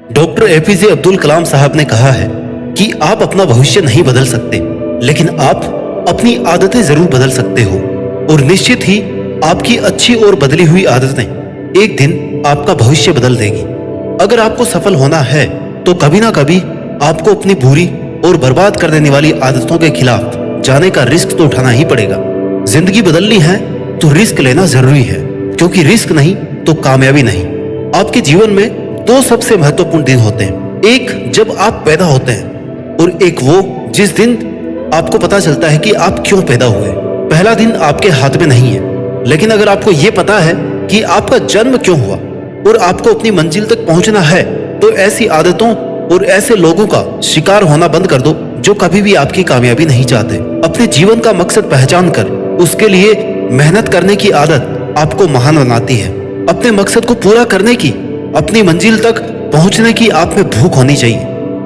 Doctor APJ Abdul Kalam साहब ने कहा है कि आप अपना भविष्य नहीं बदल सकते, लेकिन आप अपनी आदतें जरूर बदल सकते हो। और निश्चित ही आपकी अच्छी और बदली हुई आदतें एक दिन आपका भविष्य बदल देगी। अगर आपको सफल होना है तो कभी ना कभी आपको अपनी बुरी और बर्बाद कर देने वाली आदतों के खिलाफ जाने का रिस्क तो उठाना ही पड़ेगा। जिंदगी बदलनी है तो रिस्क लेना जरूरी है, क्योंकि रिस्क नहीं तो कामयाबी नहीं। आपके जीवन में दो सबसे महत्वपूर्ण दिन होते हैं, एक जब आप पैदा होते हैं और एक वो जिस दिन आपको पता चलता है कि आप क्यों पैदा हुए। पहला दिन आपके हाथ में नहीं है, लेकिन अगर आपको ये पता है कि आपका जन्म क्यों हुआ और आपको अपनी मंजिल तक पहुंचना है, तो ऐसी आदतों और ऐसे लोगों का शिकार होना बंद कर दो जो कभी भी आपकी कामयाबी नहीं चाहते। अपने जीवन का मकसद पहचान कर उसके लिए मेहनत करने की आदत आपको महान बनाती है। अपने मकसद को पूरा करने की, अपनी मंजिल तक पहुंचने की आप में भूख होनी चाहिए।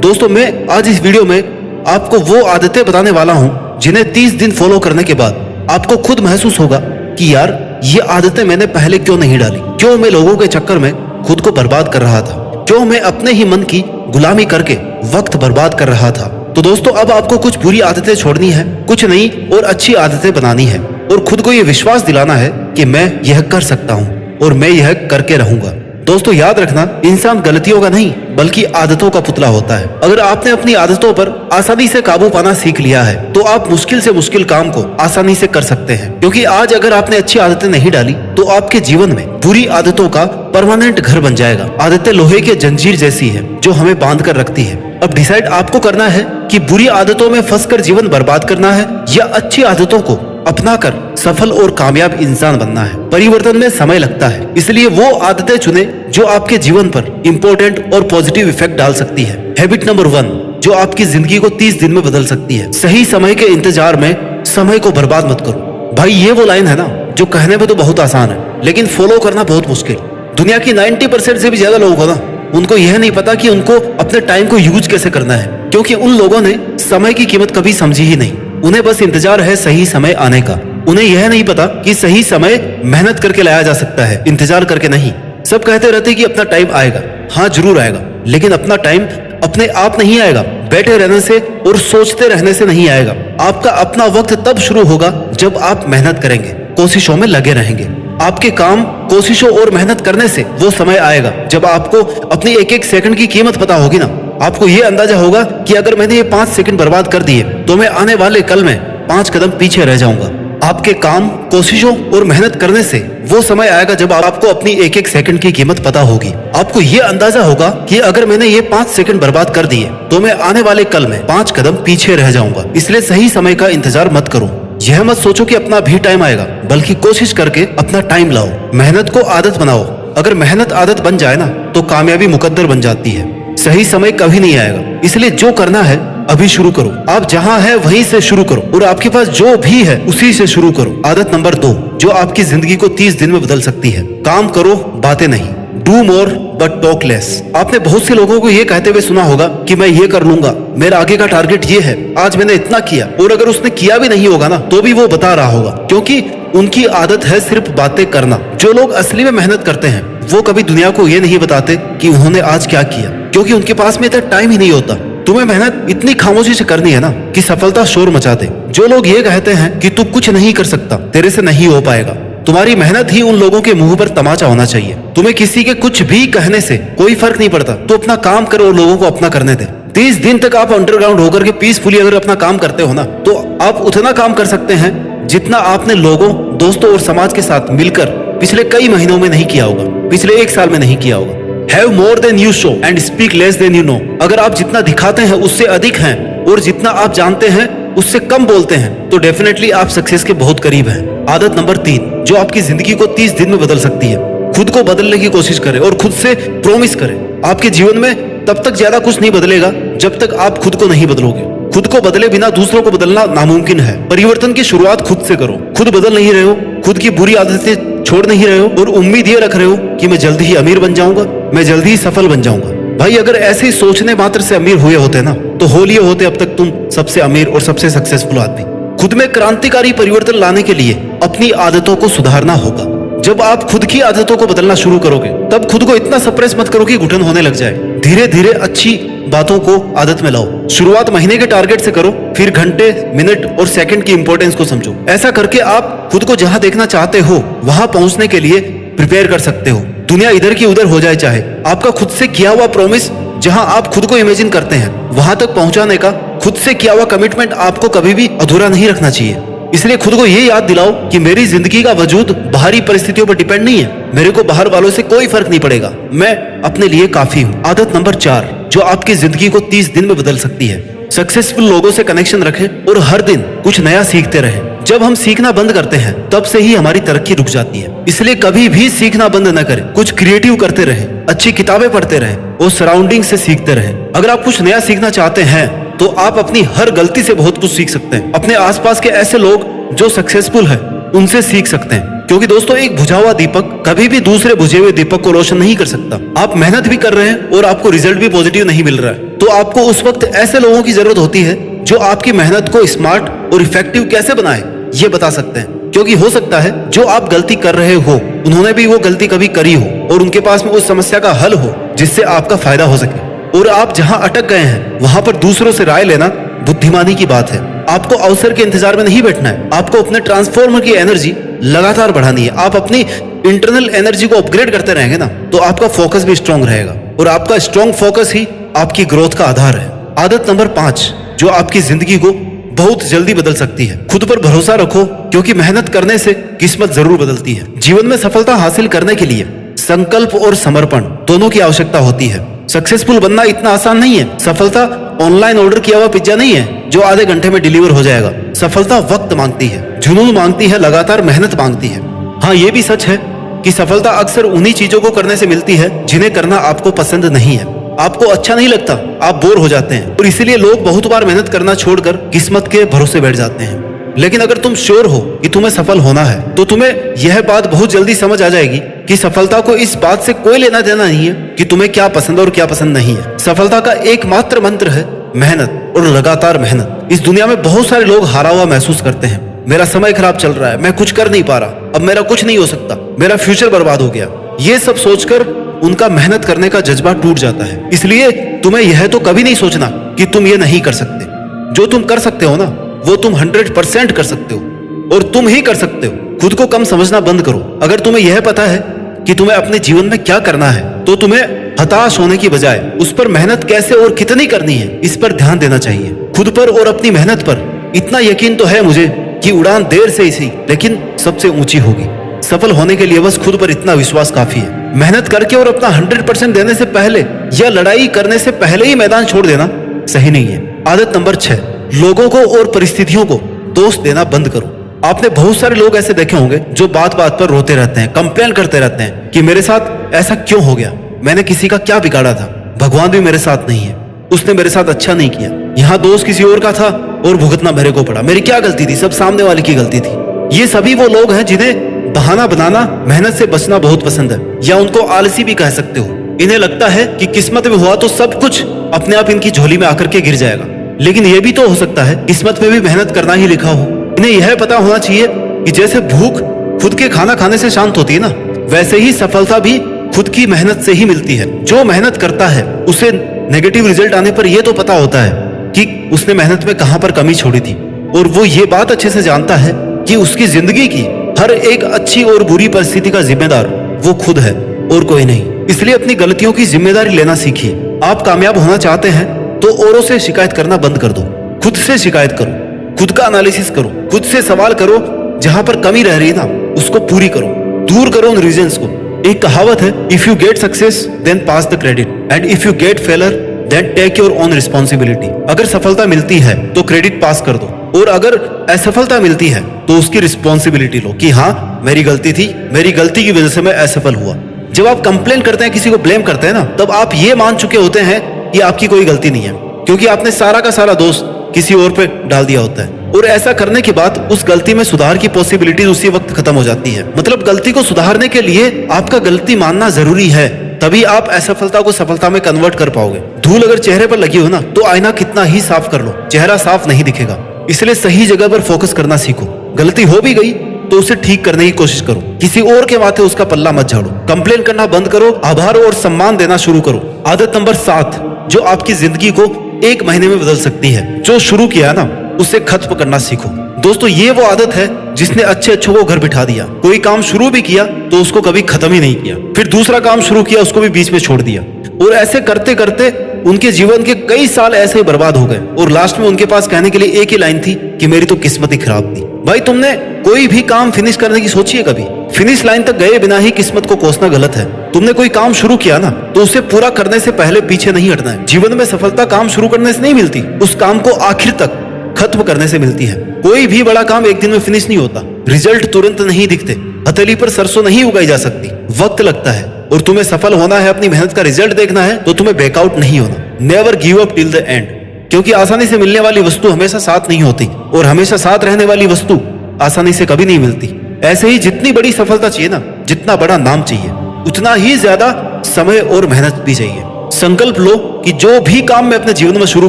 दोस्तों, मैं आज इस वीडियो में आपको वो आदतें बताने वाला हूं जिन्हें 30 दिन फॉलो करने के बाद आपको खुद महसूस होगा कि यार ये आदतें मैंने पहले क्यों नहीं डाली, क्यों मैं लोगों के चक्कर में खुद को बर्बाद कर रहा था, क्यों मैं अपने ही मन की गुलामी करके वक्त बर्बाद कर रहा था। तो दोस्तों, अब आपको कुछ बुरी आदतें छोड़नी है, कुछ नई और अच्छी आदतें बनानी है और खुद को ये विश्वास दिलाना है कि मैं यह कर सकता हूँ और मैं यह करके रहूंगा। दोस्तों, याद रखना, इंसान गलतियों का नहीं बल्कि आदतों का पुतला होता है। अगर आपने अपनी आदतों पर आसानी से काबू पाना सीख लिया है तो आप मुश्किल से मुश्किल काम को आसानी से कर सकते हैं, क्योंकि आज अगर आपने अच्छी आदतें नहीं डाली तो आपके जीवन में बुरी आदतों का परमानेंट घर बन जाएगा। आदतें लोहे की जंजीर जैसी है जो हमें बांध कर रखती है। अब डिसाइड आपको करना है कि बुरी आदतों में फंसकर जीवन बर्बाद करना है या अच्छी आदतों को अपनाकर सफल और कामयाब इंसान बनना है। परिवर्तन में समय लगता है, इसलिए वो आदतें चुने जो आपके जीवन पर इंपॉर्टेंट और पॉजिटिव इफेक्ट डाल सकती है। हैबिट नंबर 1 जो आपकी जिंदगी को 30 दिन में बदल सकती है। सही समय के इंतजार में समय को बर्बाद मत करो। भाई, ये वो लाइन है ना जो कहने में तो बहुत आसान है, लेकिन फॉलो करना बहुत मुश्किल। दुनिया की 90% से भी ज्यादा लोग हो ना, उनको यह नहीं पता कि उनको अपने टाइम को यूज कैसे करना है, क्योंकि उन लोगों ने समय की कीमत कभी समझी ही नहीं। उन्हें बस इंतजार है सही समय आने का। उन्हें यह नहीं पता कि सही समय मेहनत करके लाया जा सकता है, इंतजार करके नहीं। सब कहते रहते कि अपना टाइम आएगा। हाँ, जरूर आएगा, लेकिन अपना टाइम अपने आप नहीं आएगा, बैठे रहने से और सोचते रहने से नहीं आएगा। आपका अपना वक्त तब शुरू होगा जब आप मेहनत करेंगे, कोशिशों में लगे रहेंगे। आपके काम, कोशिशों और मेहनत करने से वो समय आएगा जब आपको अपनी एक एक सेकंड की कीमत पता होगी ना। आपको ये अंदाजा होगा कि अगर मैंने ये 5 सेकंड बर्बाद कर दिए तो मैं आने वाले कल में 5 कदम पीछे रह जाऊंगा। आपके काम, कोशिशों और मेहनत करने से वो समय आएगा जब आपको अपनी एक एक सेकंड की कीमत पता होगी। आपको ये अंदाजा होगा कि अगर मैंने ये 5 सेकंड बर्बाद कर दिए तो मैं आने वाले कल में 5 कदम पीछे रह जाऊंगा। इसलिए सही समय का इंतजार मत करो। यह मत सोचो कि अपना भी टाइम आएगा, बल्कि कोशिश करके अपना टाइम लाओ। मेहनत को आदत बनाओ। अगर मेहनत आदत बन जाए ना तो कामयाबी मुकद्दर बन जाती है। सही समय कभी नहीं आएगा, इसलिए जो करना है अभी शुरू करो। आप जहां है वहीं से शुरू करो और आपके पास जो भी है उसी से शुरू करो। आदत नंबर 2 जो आपकी जिंदगी को 30 दिन में बदल सकती है। काम करो, बातें नहीं। Do more but talk less. आपने बहुत से लोगों को ये कहते हुए सुना होगा कि मैं ये कर लूंगा, मेरा आगे का टारगेट ये है, आज मैंने इतना किया। और अगर उसने किया भी नहीं होगा ना तो भी वो बता रहा होगा, क्योंकि उनकी आदत है सिर्फ बातें करना। जो लोग असली में मेहनत करते हैं वो कभी दुनिया को ये नहीं बताते कि उन्होंने आज क्या किया, क्योंकि उनके पास में इतना टाइम ही नहीं होता। तुम्हें मेहनत इतनी खामोशी से करनी है ना कि सफलता शोर मचा दे। जो लोग ये कहते हैं कि तू कुछ नहीं कर सकता, तेरे से नहीं हो पाएगा, तुम्हारी मेहनत ही उन लोगों के मुंह पर तमाचा होना चाहिए। तुम्हें किसी के कुछ भी कहने से कोई फर्क नहीं पड़ता, तो अपना काम करो और लोगों को अपना करने दे। 30 दिन तक आप अंडरग्राउंड होकर के पीसफुली अगर अपना काम करते हो ना तो आप उतना काम कर सकते हैं जितना आपने लोगों, दोस्तों और समाज के साथ मिलकर पिछले कई महीनों में नहीं किया होगा, पिछले 1 साल में नहीं किया होगा। Have more than you show and speak less than you know. अगर आप जितना दिखाते हैं उससे अधिक हैं और जितना आप जानते हैं उससे कम बोलते हैं तो डेफिनेटली आप सक्सेस के बहुत करीब हैं। आदत नंबर 3 जो आपकी जिंदगी को 30 दिन में बदल सकती है। खुद को बदलने की कोशिश करें और खुद से प्रॉमिस करें। आपके जीवन में तब तक ज्यादा कुछ नहीं बदलेगा जब तक आप खुद को नहीं बदलोगे। खुद को बदले बिना दूसरों को बदलना नामुमकिन है। परिवर्तन की शुरुआत खुद से करो। खुद बदल नहीं रहे हो, खुद की बुरी आदतें छोड़ नहीं रहे हो और उम्मीद ये रख रहे हो कि मैं जल्दी ही अमीर बन जाऊंगा, मैं जल्दी ही सफल बन जाऊंगा। भाई, अगर ऐसे ही सोचने मात्र से अमीर हुए होते ना तो होलिये होते अब तक तुम सबसे अमीर और सबसे सक्सेसफुल आदमी। खुद में क्रांतिकारी परिवर्तन लाने के लिए अपनी आदतों को सुधारना होगा। जब आप खुद की आदतों को बदलना शुरू करोगे तब खुद को इतना सप्रेस मत करो कि घुटन होने लग जाए। धीरे धीरे अच्छी बातों को आदत में लाओ। शुरुआत महीने के टारगेट से करो, फिर घंटे, मिनट और सेकंड की इंपॉर्टेंस को समझो। ऐसा करके आप खुद को जहां देखना चाहते हो वहां पहुंचने के लिए प्रिपेयर कर सकते हो। दुनिया इधर की उधर हो जाए चाहे, आपका खुद से किया हुआ प्रॉमिस जहां आप खुद को इमेजिन करते हैं वहां तक पहुंचाने का खुद से किया हुआ कमिटमेंट आपको कभी भी अधूरा नहीं रखना चाहिए। इसलिए खुद को ये याद दिलाओ कि मेरी जिंदगी का वजूद बाहरी परिस्थितियों पर डिपेंड नहीं है। मेरे को बाहर वालों से कोई फर्क नहीं पड़ेगा, मैं अपने लिए काफी हूँ। आदत नंबर 4 जो आपकी जिंदगी को 30 दिन में बदल सकती है। सक्सेसफुल लोगों से कनेक्शन रखें और हर दिन कुछ नया सीखते रहें। जब हम सीखना बंद करते हैं तब से ही हमारी तरक्की रुक जाती है। इसलिए कभी भी सीखना बंद न करें, कुछ क्रिएटिव करते रहें, अच्छी किताबें पढ़ते रहें और सराउंडिंग से सीखते रहें। अगर आप कुछ नया सीखना चाहते हैं तो आप अपनी हर गलती से बहुत कुछ सीख सकते हैं। अपने आसपास के ऐसे लोग जो सक्सेसफुल हैं उनसे सीख सकते हैं, क्योंकि दोस्तों एक बुझा हुआ दीपक कभी भी दूसरे बुझे हुए दीपक को रोशन नहीं कर सकता। आप मेहनत भी कर रहे हैं और आपको रिजल्ट भी पॉजिटिव नहीं मिल रहा है, तो आपको उस वक्त ऐसे लोगों की जरूरत होती है जो आपकी मेहनत को स्मार्ट और इफेक्टिव कैसे बनाए ये बता सकते हैं। क्योंकि हो सकता है जो आप गलती कर रहे हो उन्होंने भी वो गलती कभी करी हो और उनके पास में उस समस्या का हल हो जिससे आपका फायदा हो सके। और आप जहां अटक गए हैं वहां पर दूसरों से राय लेना बुद्धिमानी की बात है। आपको अवसर के इंतजार में नहीं बैठना है, आपको अपने ट्रांसफॉर्मर की एनर्जी लगातार बढ़ानी है। आप अपनी इंटरनल एनर्जी को अपग्रेड करते रहेंगे ना तो आपका फोकस भी स्ट्रांग रहेगा और आपका स्ट्रांग फोकस ही आपकी ग्रोथ का आधार है। आदत नंबर 5 जो आपकी जिंदगी को बहुत जल्दी बदल सकती है। खुद पर भरोसा रखो, क्योंकि मेहनत करने से किस्मत जरूर बदलती है। जीवन में सफलता हासिल करने के लिए संकल्प और समर्पण दोनों की आवश्यकता होती है। सक्सेसफुल बनना इतना आसान नहीं है। सफलता ऑनलाइन ऑर्डर किया हुआ पिज्जा नहीं है जो आधे घंटे में डिलीवर हो जाएगा। सफलता वक्त मांगती है, जुनून मांगती है, लगातार मेहनत मांगती है। हाँ, ये भी सच है कि सफलता अक्सर उन्हीं चीजों को करने से मिलती है जिन्हें करना आपको पसंद नहीं है। आपको अच्छा नहीं लगता, आप बोर हो जाते हैं और इसीलिए लोग बहुत बार मेहनत करना छोड़कर किस्मत के भरोसे बैठ जाते हैं। लेकिन अगर तुम श्योर हो कि तुम्हें सफल होना है तो तुम्हें यह बात बहुत जल्दी समझ आ जाएगी कि सफलता को इस बात से कोई लेना देना नहीं है कि तुम्हें क्या पसंद और क्या पसंद नहीं है। सफलता का एकमात्र मंत्र है मेहनत और लगातार मेहनत। इस दुनिया में बहुत सारे लोग हारा हुआ महसूस करते हैं। मेरा समय खराब चल रहा है, मैं कुछ कर नहीं पा रहा, अब मेरा कुछ नहीं हो सकता, मेरा फ्यूचर बर्बाद हो गया। ये सब सोचकर उनका मेहनत करने का जज्बा टूट जाता है। इसलिए तुम्हें यह तो कभी नहीं सोचना कि तुम ये नहीं कर सकते। जो तुम कर सकते हो ना वो तुम 100% कर सकते हो और तुम ही कर सकते हो। खुद को कम समझना बंद करो। अगर तुम्हें यह पता है कि तुम्हें अपने जीवन में क्या करना है तो तुम्हें हताश होने की बजाय उस पर मेहनत कैसे और कितनी करनी है इस पर ध्यान देना चाहिए। खुद पर और अपनी मेहनत पर इतना यकीन तो है मुझे कि उड़ान देर से ही सही लेकिन सबसे ऊंची होगी। सफल होने के लिए बस खुद पर इतना विश्वास काफी है। मेहनत करके और अपना 100% देने से पहले या लड़ाई करने से पहले ही मैदान छोड़ देना सही नहीं है। आदत नंबर 6 लोगों को और परिस्थितियों को दोष देना बंद करो। आपने बहुत सारे लोग ऐसे देखे होंगे जो बात बात पर रोते रहते हैं, कंप्लेन करते रहते हैं कि मेरे साथ ऐसा क्यों हो गया, मैंने किसी का क्या बिगाड़ा था, भगवान भी मेरे साथ नहीं है, उसने मेरे साथ अच्छा नहीं किया, यहाँ दोष किसी और का था और भुगतना मेरे को पड़ा, मेरी क्या गलती थी, सब सामने वाले की गलती थी। ये सभी वो लोग हैं जिन्हें बहाना बनाना, मेहनत से बचना बहुत पसंद है, या उनको आलसी भी कह सकते हो। इन्हें लगता है कि किस्मत में हुआ तो सब कुछ अपने आप इनकी झोली में आकर के गिर जाएगा। लेकिन यह भी तो हो सकता है किस्मत में भी मेहनत करना ही लिखा हो। इन्हें यह पता होना चाहिए कि जैसे भूख खुद के खाना खाने से शांत होती है ना, वैसे ही सफलता भी खुद की मेहनत से ही मिलती है। जो मेहनत करता है उसे नेगेटिव रिजल्ट आने पर यह तो पता होता है कि उसने मेहनत में कहां पर कमी छोड़ी थी, और वो ये बात अच्छे से जानता है कि उसकी जिंदगी की हर एक अच्छी और बुरी परिस्थिति का जिम्मेदार वो खुद है और कोई नहीं। इसलिए अपनी गलतियों की जिम्मेदारी लेना सीखिए। आप कामयाब होना चाहते हैं तो औरों से शिकायत करना बंद कर दो, खुद से शिकायत करो, खुद का एनालिसिस करो, खुद से सवाल करो, जहां पर कमी रह रही है ना उसको पूरी करो, दूर करो उन रीजंस को। एक कहावत है, if you get success then pass the credit and if you get failure then take your own responsibility. अगर सफलता मिलती है तो क्रेडिट पास कर दो, और अगर असफलता मिलती है तो उसकी रिस्पॉन्सिबिलिटी लो कि हाँ मेरी गलती थी, मेरी गलती की वजह से मैं असफल हुआ। जब आप कंप्लेन करते हैं, किसी को ब्लेम करते हैं ना, तब आप ये मान चुके होते हैं कि आपकी कोई गलती नहीं है, क्योंकि आपने सारा का सारा दोष किसी और पे डाल दिया होता है। और ऐसा करने के बाद उस गलती में सुधार की पॉसिबिलिटी उसी वक्त खत्म हो जाती है। मतलब गलती को सुधारने के लिए आपका गलती मानना जरूरी है, तभी आप असफलता को सफलता में कन्वर्ट कर पाओगे। धूल अगर चेहरे पर लगी हो ना तो आईना कितना ही साफ कर लो, चेहरा साफ नहीं दिखेगा। इसलिए सही जगह पर फोकस करना सीखो। गलती हो भी गई तो उसे ठीक करने की कोशिश करो। किसी और के माथे उसका पल्ला मत झाड़ो। कंप्लेन करना बंद करो, आभार और सम्मान देना शुरू करो। आदत नंबर 7 जो आपकी जिंदगी को 1 महीने में बदल सकती है। जो शुरू किया ना उसे खत्म करना सीखो। दोस्तों ये वो आदत है जिसने अच्छे अच्छों को घर बिठा दिया। कोई काम शुरू भी किया तो उसको कभी खत्म ही नहीं किया, फिर दूसरा काम शुरू किया उसको भी बीच में छोड़ दिया, और ऐसे करते करते उनके जीवन के कई साल ऐसे ही बर्बाद हो गए। और लास्ट में उनके पास कहने के लिए एक ही लाइन थी कि मेरी तो किस्मत ही खराब थी। भाई तुमने कोई भी काम फिनिश करने की सोची है कभी? फिनिश लाइन तक गए बिना ही किस्मत को कोसना गलत है। तुमने कोई काम शुरू किया ना तो उसे पूरा करने से पहले पीछे नहीं हटना है। जीवन में सफलता काम शुरू करने से नहीं मिलती, उस काम को आखिर तक खत्म करने से मिलती है। कोई भी बड़ा काम एक दिन में फिनिश नहीं होता। रिजल्ट तुरंत नहीं दिखते। हथेली पर सरसों नहीं उगाई जा सकती, वक्त लगता है। और तुम्हें सफल होना है, अपनी मेहनत का रिजल्ट देखना है, तो तुम्हें बैकआउट नहीं होना। Never give up till the end, क्योंकि आसानी से मिलने वाली वस्तु हमेशा साथ नहीं होती, और हमेशा साथ रहने वाली वस्तु आसानी से कभी नहीं मिलती। ऐसे ही जितनी बड़ी सफलता चाहिए ना, जितना बड़ा नाम चाहिए, उतना ही ज्यादा समय और मेहनत भी चाहिए। संकल्प लो कि जो भी काम मैं अपने जीवन में शुरू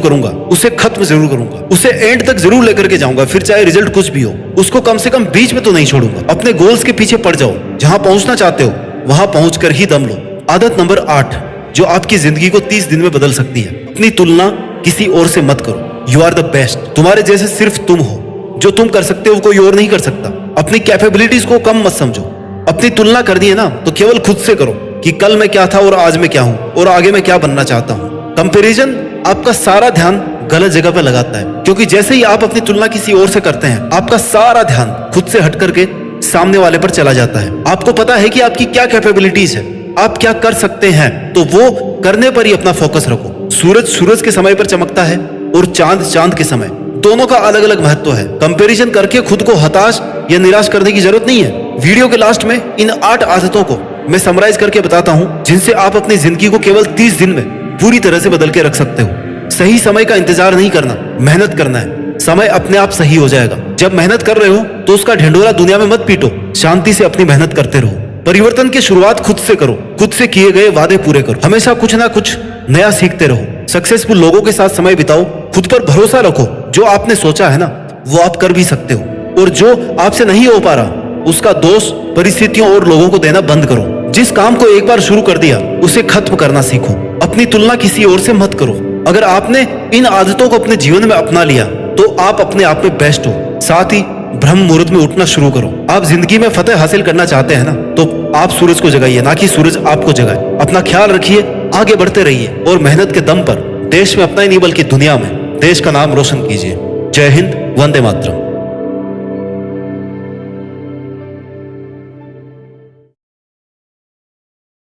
करूंगा उसे खत्म जरूर करूंगा, उसे एंड तक जरूर लेकर के जाऊंगा, फिर चाहे रिजल्ट कुछ भी हो। उसको कम से कम बीच में तो नहीं छोड़ूंगा। अपने गोल्स के पीछे पड़ जाओ, जहां पहुंचना चाहते हो वहां पहुंचकर ही दम लो। आदत नंबर 8 जो आपकी जिंदगी को 30 दिन में बदल सकती है। अपनी तुलना किसी और से मत करो। You are the best. तुम्हारे जैसे सिर्फ तुम हो। जो तुम कर सकते हो कोई और नहीं कर सकता। अपनी कैपेबिलिटीज को कम मत समझो। अपनी तुलना करनी है ना तो केवल खुद से करो कि कल मैं क्या था और आज मैं क्या हूं और आगे मैं क्या बनना चाहता हूं। कंपैरिजन आपका सारा ध्यान गलत जगह पर लगाता है, क्योंकि जैसे ही आप अपनी तुलना किसी और से करते हैं आपका सारा ध्यान खुद से हट करके सामने वाले पर चला जाता है। आपको पता है कि आपकी क्या कैपेबिलिटीज है, आप क्या कर सकते हैं, तो वो करने पर ही अपना फोकस रखो। सूरज सूरज के समय पर चमकता है और चांद चांद के समय, दोनों का अलग अलग महत्व है। कंपैरिजन करके खुद को हताश या निराश करने की जरूरत नहीं है। वीडियो के लास्ट में इन 8 आदतों को मैं समराइज करके बताता हूं जिनसे आप अपनी जिंदगी को केवल 30 दिन में पूरी तरह से बदल के रख सकते हो। सही समय का इंतजार नहीं करना, मेहनत करना है। समय अपने आप सही हो जाएगा। जब मेहनत कर रहे हो तो उसका ढिंढोरा दुनिया में मत पीटो, शांति से अपनी मेहनत करते रहो। परिवर्तन की शुरुआत खुद से करो, खुद से किए गए वादे पूरे करो। हमेशा कुछ ना कुछ नया सीखते रहो। सक्सेसफुल लोगों के साथ समय बिताओ। खुद पर भरोसा रखो। जो आपने सोचा है ना वो आप कर भी सकते हो, और जो आपसे नहीं हो पा रहा उसका दोष परिस्थितियों और लोगों को देना बंद करो। जिस काम को एक बार शुरू कर दिया उसे खत्म करना सीखो। अपनी तुलना किसी और से मत करो। अगर आपने इन आदतों को अपने जीवन में अपना लिया तो आप अपने आप में बेस्ट हो। साथ ही ब्रह्म मुहूर्त में उठना शुरू करो। आप जिंदगी में फतेह हासिल करना चाहते हैं ना तो आप सूरज को जगाइए, ना कि सूरज आपको जगाए। अपना ख्याल रखिए, आगे बढ़ते रहिए और मेहनत के दम पर देश में अपना ही नहीं बल्कि दुनिया में देश का नाम रोशन कीजिए। जय हिंद, वंदे मातरम।